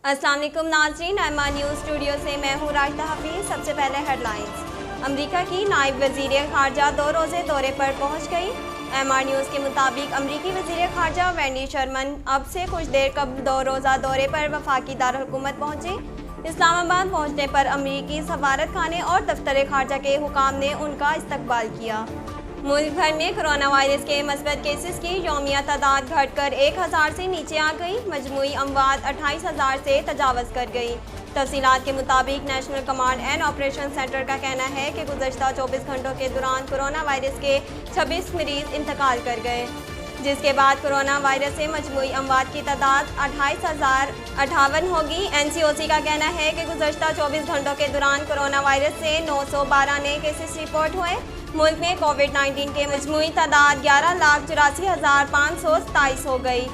अस्सलाम वालेकुम नाज़रीन, एमआर न्यूज़ स्टूडियो से मैं हूँ राशिदा हफीज़। सबसे पहले हेडलाइंस। अमेरिका की नायब वज़ीर ख़ारजा 2 रोज़े दौरे पर पहुँच गई। एमआर न्यूज़ के मुताबिक अमरीकी वज़ीर ख़ारजा वेंडी शर्मन अब से कुछ देर कबल 2 रोज़ा दौरे पर वफाकी दारुलहुकूमत पहुँची। इस्लामाबाद पहुँचने पर अमरीकी सफारत खाने और दफ्तर ख़ारजा के हुकाम ने उनका इस्तकबाल किया। मुल्क भर में कोरोना वायरस के मस्बत केसेस की यौमिया तादाद घटकर 1000 से नीचे आ गई। मजमूई अमवात 28,000 से तजावज़ कर गई। तफसीलात के मुताबिक national command and operation centre का कहना है कि गुज़श्ता 24 घंटों के दौरान कोरोना वायरस के 26 मरीज़ इंतकाल कर गए, जिसके बाद कोरोना वायरस से मजमूई अमवात की तादाद 28,058 होगी। NCOC का कहना है कि गुज़श्ता 24 घंटों के दौरान कोरोना वायरस से 912 नए केसेस रिपोर्ट हुए। मुल्क में कोविड-19 के मजमूई तादाद 11,84,527 हो गई।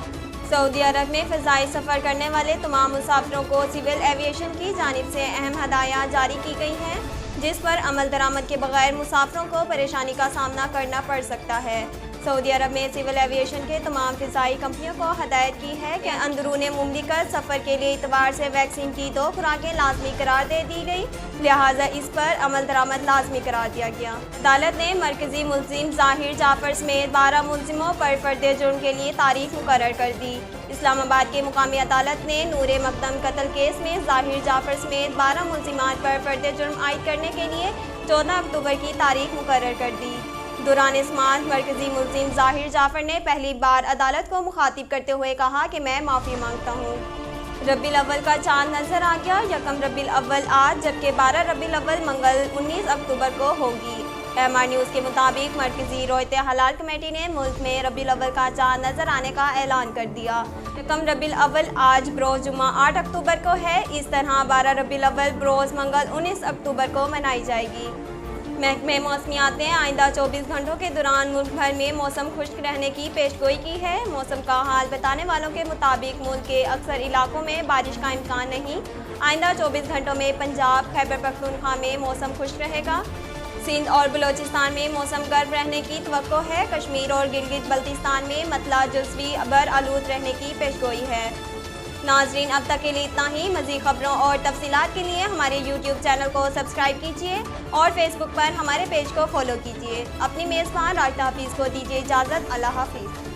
सऊदी अरब में फ़िज़ाई सफ़र करने वाले तमाम मुसाफिरों को सिविल एविएशन की जानिब से अहम हदायत जारी की गई हैं, जिस पर अमल दरामद के बगैर मुसाफिरों को परेशानी का सामना करना पड़ सकता है। सऊदी अरब में सिविल एविएशन के तमाम फ़िज़ाई कंपनियों को हदायत की है कि अंदरूने मुमलिकत सफ़र के लिए इतवार से वैक्सीन की 2 खुराकें लाजमी करार दे दी गई, लिहाजा इस पर अमल दरामद लाजमी करार दिया गया। अदालत ने मरकज़ी मुल्ज़िम ज़ाहिर जाफ़र समेत 12 मुल्ज़िमों पर फ़र्द जुर्म के लिए तारीख मुकर्रर कर दी। इस्लामाबाद के मुकामी अदालत ने नूरे मकदम कत्ल केस में ज़ाहिर जाफ़र समेत 12 मुल्ज़िमात पर फ़र्द जुर्म आयद करने के लिए 14 अक्टूबर की तारीख मुकर्रर कर दी। दौरान समाअत मरकज़ी मुल्ज़िम ज़ाहिर जाफ़र ने पहली बार अदालत को मुखातिब करते हुए कहा कि मैं माफ़ी मांगता हूँ। रबीउल अव्वल का चाँद नज़र आ गया। 1 रबीउल अव्वल आज जबकि 12 रबीउल अव्वल मंगल 19 अक्टूबर को होगी। एमआर न्यूज़ के मुताबिक मरकज़ी रोयत हलाल कमेटी ने मुल्क में रबीउल अव्वल का चाँद नज़र आने का ऐलान कर दिया। 1 रबीउल अव्वल आज बरोज़ जुम्मा 8 अक्टूबर को है। इस तरह 12 रबीउल अव्वल बरोज़ मंगल 19 अक्टूबर को मनाई जाएगी। महकमे मौसमियात ने आइंदा 24 घंटों के दौरान मुल्क भर में मौसम खुश्क रहने की पेशगोई की है। मौसम का हाल बताने वालों के मुताबिक मुल्क के अक्सर इलाकों में बारिश का इम्कान नहीं। आइंदा 24 घंटों में पंजाब, खैबर पख्तूनख्वा में मौसम खुश्क रहेगा। सिंध और बलोचिस्तान में मौसम गर्म रहने की तवक्को है। कश्मीर और गिलगित बल्तिस्तान में मतला जुज़वी बर आलूद रहने की पेशगोई है। नाजरीन, अब तक के लिए इतना ही। मज़ीद खबरों और तफसीलात के लिए हमारे YouTube चैनल को सब्सक्राइब कीजिए और फेसबुक पर हमारे पेज को फॉलो कीजिए। अपनी मेज़बान राशिदा हफीज़ को दीजिए इजाज़त। अल्लाह हाफिज़।